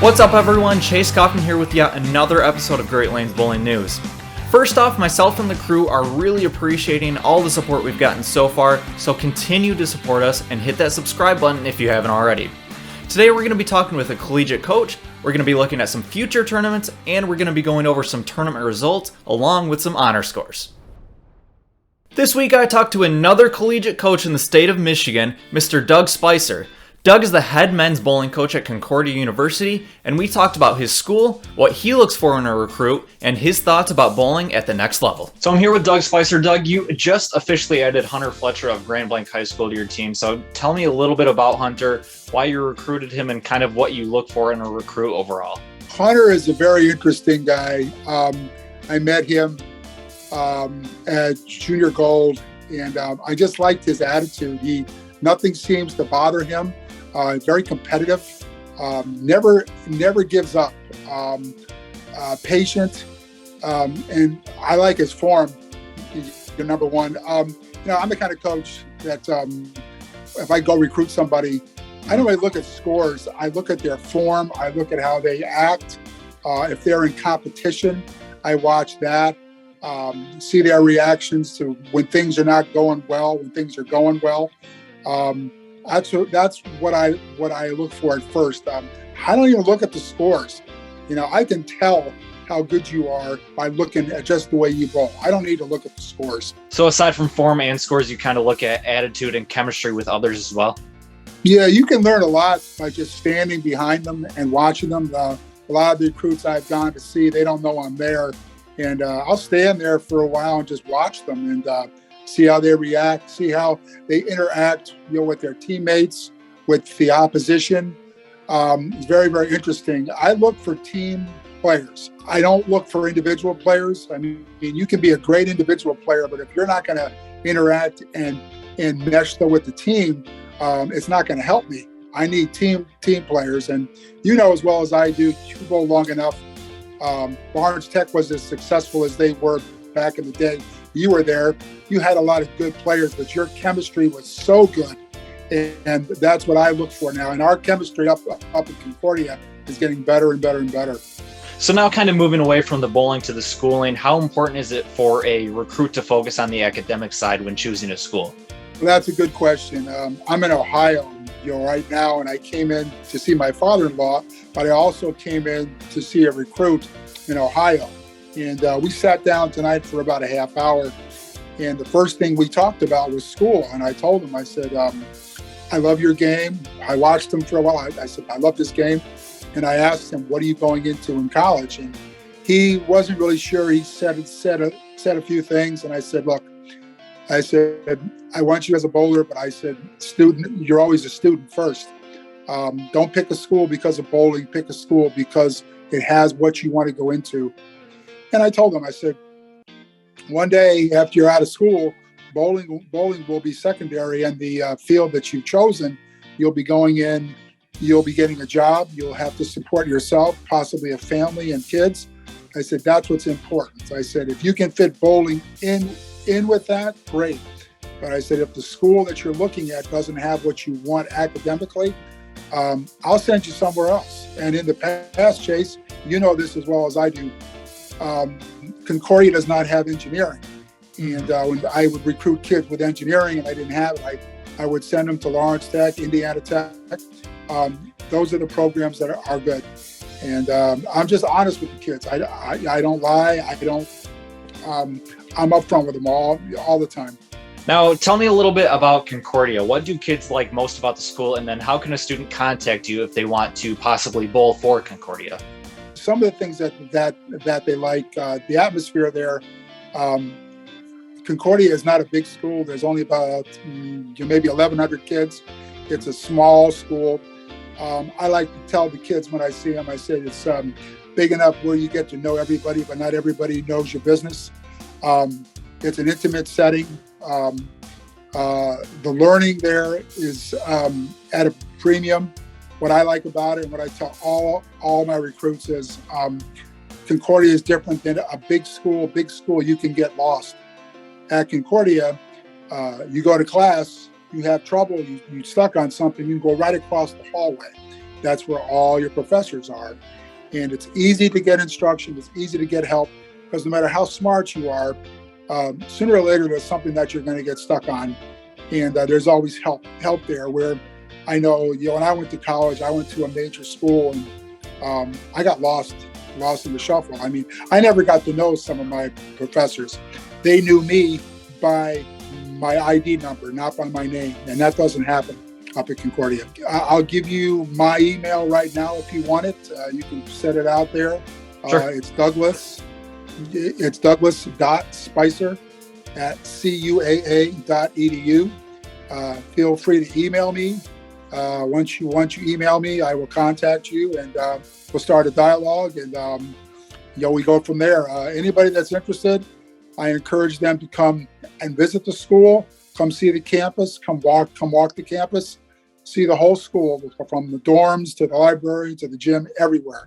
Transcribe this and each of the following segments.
What's up everyone, Chase Kaufman here with yet another episode of Great Lanes Bowling News. First off, myself and the crew are really appreciating all the support we've gotten so far, so continue to support us and hit that subscribe button if you haven't already. Today we're going to be talking with a collegiate coach, we're going to be looking at some future tournaments, and we're going to be going over some tournament results along with some honor scores. This week I talked to another collegiate coach in the state of Michigan, Mr. Doug Spicer. Doug is the head men's bowling coach at Concordia University, and we talked about his school, what he looks for in a recruit, and his thoughts about bowling at the next level. So I'm here with Doug Spicer. Doug, you just officially added Hunter Fletcher of Grand Blanc High School to your team, so tell me a little bit about Hunter, why you recruited him, and kind of what you look for in a recruit overall. Hunter is a very interesting guy. I met him at Junior Gold, and I just liked his attitude. Nothing seems to bother him. Very competitive, never gives up, patient, and I like his form. You're number one. I'm the kind of coach that if I go recruit somebody, I don't really look at scores. I look at their form. I look at how they act. If they're in competition, I watch that. See their reactions to when things are not going well, when things are going well. That's what I look for at first. I don't even look at the scores. I can tell how good you are by looking at just the way you bowl. I don't need to look at the scores. So aside from form and scores, you kind of look at attitude and chemistry with others as well? Yeah, you can learn a lot by just standing behind them and watching them. A lot of the recruits I've gone to see, they don't know I'm there. And I'll stand there for a while and just watch them and see how they react, see how they interact, with their teammates, with the opposition. It's very, very interesting. I look for team players. I don't look for individual players. I mean, you can be a great individual player, but if you're not going to interact and mesh with the team, it's not going to help me. I need team players, and as well as I do, you go long enough. Barnes Tech was as successful as they were back in the day. You were there. You had a lot of good players, but your chemistry was so good, and that's what I look for now. And our chemistry up in Concordia is getting better and better and better. So now, kind of moving away from the bowling to the schooling, how important is it for a recruit to focus on the academic side when choosing a school? Well, that's a good question. I'm in Ohio, right now, and I came in to see my father-in-law, but I also came in to see a recruit in Ohio. And we sat down tonight for about a half hour. And the first thing we talked about was school. And I told him, I said, I love your game. I watched him for a while. I said, I love this game. And I asked him, what are you going into in college? And he wasn't really sure. He said a few things. And I said, look, I want you as a bowler, but I said, student, you're always a student first. Don't pick a school because of bowling. Pick a school because it has what you want to go into. And I told him, I said, one day after you're out of school, bowling will be secondary, and the field that you've chosen, you'll be going in, you'll be getting a job, you'll have to support yourself, possibly a family and kids. I said, that's what's important. I said, if you can fit bowling in with that, great. But I said, if the school that you're looking at doesn't have what you want academically, I'll send you somewhere else. And in the past, Chase, you know this as well as I do, Concordia does not have engineering. And when I would recruit kids with engineering and I didn't have it, I would send them to Lawrence Tech, Indiana Tech. Those are the programs that are good. And I'm just honest with the kids. I don't lie. I'm upfront with them all the time. Now, tell me a little bit about Concordia. What do kids like most about the school? And then how can a student contact you if they want to possibly bowl for Concordia? Some of the things that they like, the atmosphere there. Concordia is not a big school. There's only about maybe 1,100 kids. It's a small school. I like to tell the kids when I see them, I say it's big enough where you get to know everybody, but not everybody knows your business. It's an intimate setting. The learning there is at a premium. What I like about it and what I tell all my recruits is Concordia is different than a big school. Big school, you can get lost. At Concordia, you go to class, you have trouble, you stuck on something, you can go right across the hallway. that's where all your professors are. And it's easy to get instruction, it's easy to get help, because no matter how smart you are, sooner or later there's something that you're going to get stuck on. And there's always help there. Where I know, when I went to college, I went to a major school, and I got lost in the shuffle. I mean, I never got to know some of my professors. They knew me by my ID number, not by my name, and that doesn't happen up at Concordia. I'll give you my email right now if you want it. You can set it out there. Sure. It's douglas.spicer@cuaa.edu. Feel free to email me. Once you email me, I will contact you, and we'll start a dialogue, and we go from there. Anybody that's interested, I encourage them to come and visit the school, come see the campus, come walk the campus, see the whole school, from the dorms to the library to the gym, everywhere.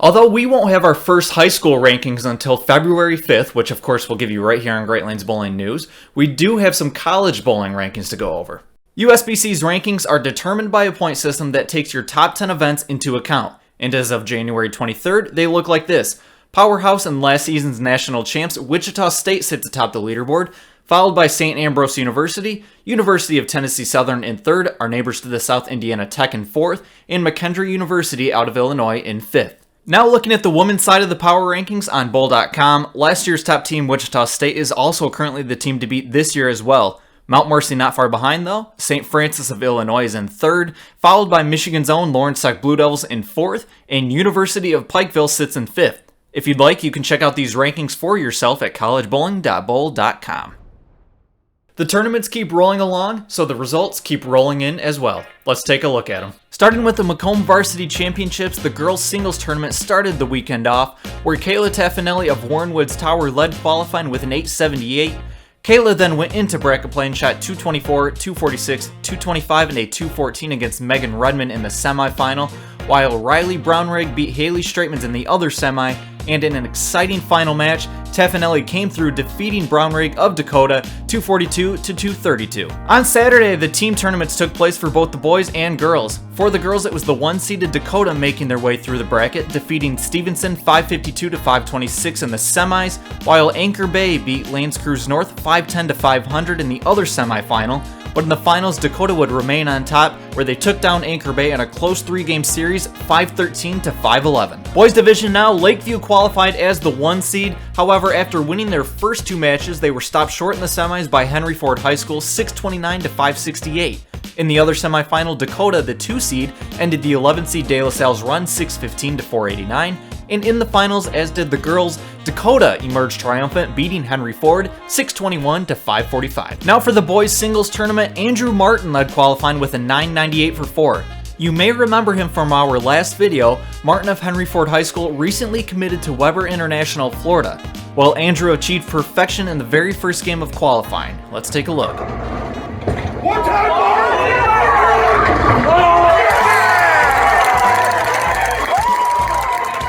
Although we won't have our first high school rankings until February 5th, which of course we'll give you right here on Great Lanes Bowling News, we do have some college bowling rankings to go over. USBC's rankings are determined by a point system that takes your top 10 events into account, and as of January 23rd, they look like this. Powerhouse and last season's national champs, Wichita State sits atop the leaderboard, followed by St. Ambrose University, University of Tennessee Southern in third, our neighbors to the south, Indiana Tech in fourth, and McKendree University out of Illinois in fifth. Now looking at the women's side of the power rankings on bowl.com, last year's top team Wichita State is also currently the team to beat this year as well. Mount Mercy not far behind though. St. Francis of Illinois is in third, followed by Michigan's own Lawrence Tech Blue Devils in fourth, and University of Pikeville sits in fifth. If you'd like, you can check out these rankings for yourself at collegebowling.bowl.com. The tournaments keep rolling along, so the results keep rolling in as well. Let's take a look at them. Starting with the Macomb Varsity Championships, the girls singles tournament started the weekend off, where Kayla Taffanelli of Warren Woods Tower led qualifying with an 878. Kayla then went into bracket play and shot 224, 246, 225, and a 214 against Megan Redmond in the semifinal, while Riley Brownrigg beat Haley Straitmans in the other semi, and in an exciting final match, Taffanelli came through defeating Brownrigg of Dakota 242 to 232. On Saturday, the team tournaments took place for both the boys and girls. For the girls, it was the one-seeded Dakota making their way through the bracket, defeating Stevenson 552 to 526 in the semis, while Anchor Bay beat Lance Cruz North 510 to 500 in the other semifinal. But in the finals, Dakota would remain on top, where they took down Anchor Bay in a close 3-game series, 513 to 511. Boys division now, Lakeview qualified as the 1 seed. However, after winning their first 2 matches, they were stopped short in the semis by Henry Ford High School, 629 to 568. In the other semifinal, Dakota, the 2 seed, ended the 11 seed De La Salle's run, 615 to 489. And in the finals, as did the girls, Dakota emerged triumphant, beating Henry Ford 621 to 545. Now for the boys singles tournament, Andrew Martin led qualifying with a 998 for 4. You may remember him from our last video. Martin of Henry Ford High School recently committed to Weber International Florida. Well, Andrew achieved perfection in the very first game of qualifying. Let's take a look. One time, Martin!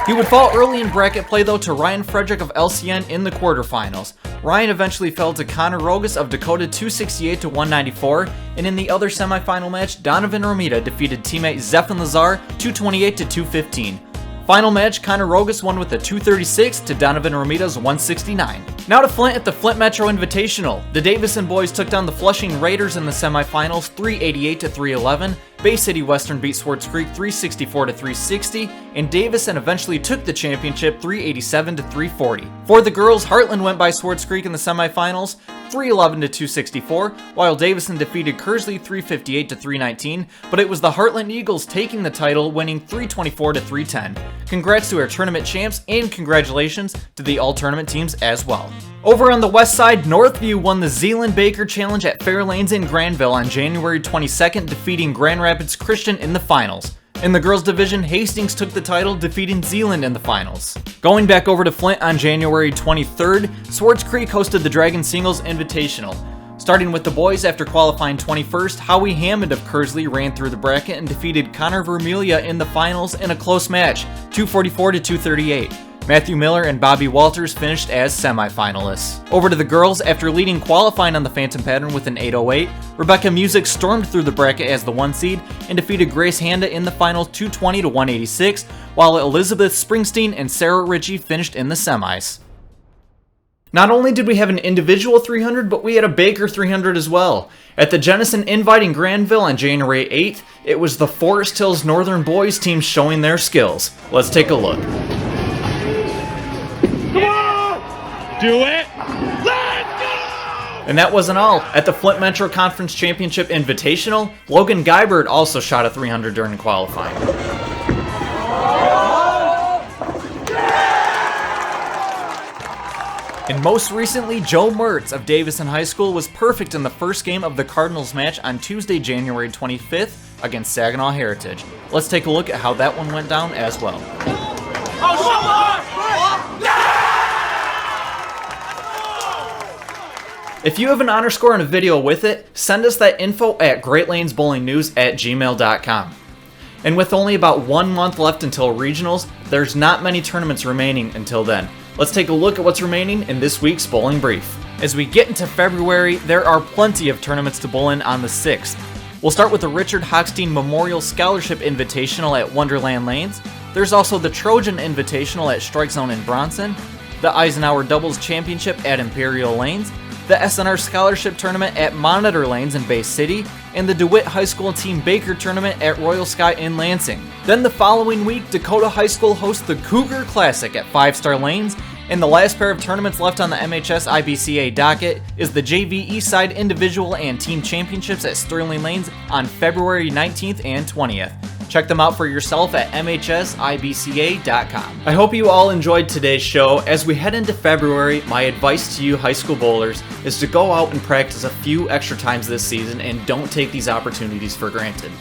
He would fall early in bracket play though to Ryan Frederick of LCN in the quarterfinals. Ryan eventually fell to Connor Rogas of Dakota 268 to 194, and in the other semifinal match, Donovan Romita defeated teammate Zephan Lazar 228 to 215. Final match, Connor Rogas won with a 236 to Donovan Romita's 169. Now to Flint at the Flint Metro Invitational. The Davison boys took down the Flushing Raiders in the semifinals 388 to 311. Bay City Western beat Swartz Creek 364 to 360, and Davison eventually took the championship 387 to 340. For the girls, Heartland went by Swartz Creek in the semifinals 311 to 264, while Davison defeated Kersley 358 to 319, but it was the Heartland Eagles taking the title, winning 324 to 310. Congrats to our tournament champs, and congratulations to the all-tournament teams as well. Over on the west side, Northview won the Zeeland Baker Challenge at Fairlanes in Granville on January 22nd, defeating Grand Rapids Christian in the finals. In the girls division, Hastings took the title, defeating Zeeland in the finals. Going back over to Flint on January 23rd, Swartz Creek hosted the Dragon Singles Invitational. Starting with the boys, after qualifying 21st, Howie Hammond of Kersley ran through the bracket and defeated Connor Vermelia in the finals in a close match, 244 to 238. Matthew Miller and Bobby Walters finished as semifinalists. Over to the girls, after leading qualifying on the Phantom Pattern with an 8:08, Rebecca Music stormed through the bracket as the 1 seed and defeated Grace Handa in the finals 220 to 186, while Elizabeth Springsteen and Sarah Ritchie finished in the semis. Not only did we have an individual 300, but we had a Baker 300 as well. At the Jennison Invite in Granville on January 8th, it was the Forest Hills Northern boys team showing their skills. Let's take a look. Come on! Do it! Let's go! And that wasn't all. At the Flint Metro Conference Championship Invitational, Logan Geibert also shot a 300 during qualifying. And most recently, Joe Mertz of Davison High School was perfect in the first game of the Cardinals match on Tuesday, January 25th against Saginaw Heritage. Let's take a look at how that one went down as well. If you have an honor score and a video with it, send us that info at greatlanesbowlingnews@gmail.com. And with only about 1 month left until regionals, there's not many tournaments remaining until then. Let's take a look at what's remaining in this week's Bowling Brief. As we get into February, there are plenty of tournaments to bowl in on the 6th. We'll start with the Richard Hochstein Memorial Scholarship Invitational at Wonderland Lanes. There's also the Trojan Invitational at Strike Zone in Bronson, the Eisenhower Doubles Championship at Imperial Lanes, the SNR Scholarship Tournament at Monitor Lanes in Bay City, and the DeWitt High School Team Baker Tournament at Royal Sky in Lansing. Then the following week, Dakota High School hosts the Cougar Classic at 5 Star Lanes, and the last pair of tournaments left on the MHSAA docket is the JV Eastside Individual and Team Championships at Sterling Lanes on February 19th and 20th. Check them out for yourself at MHSIBCA.com. I hope you all enjoyed today's show. As we head into February, my advice to you high school bowlers is to go out and practice a few extra times this season and don't take these opportunities for granted.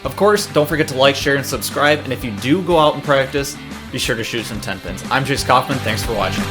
Of course, don't forget to like, share, and subscribe, and if you do go out and practice, be sure to shoot some 10 pins. I'm Jace Kaufman, thanks for watching.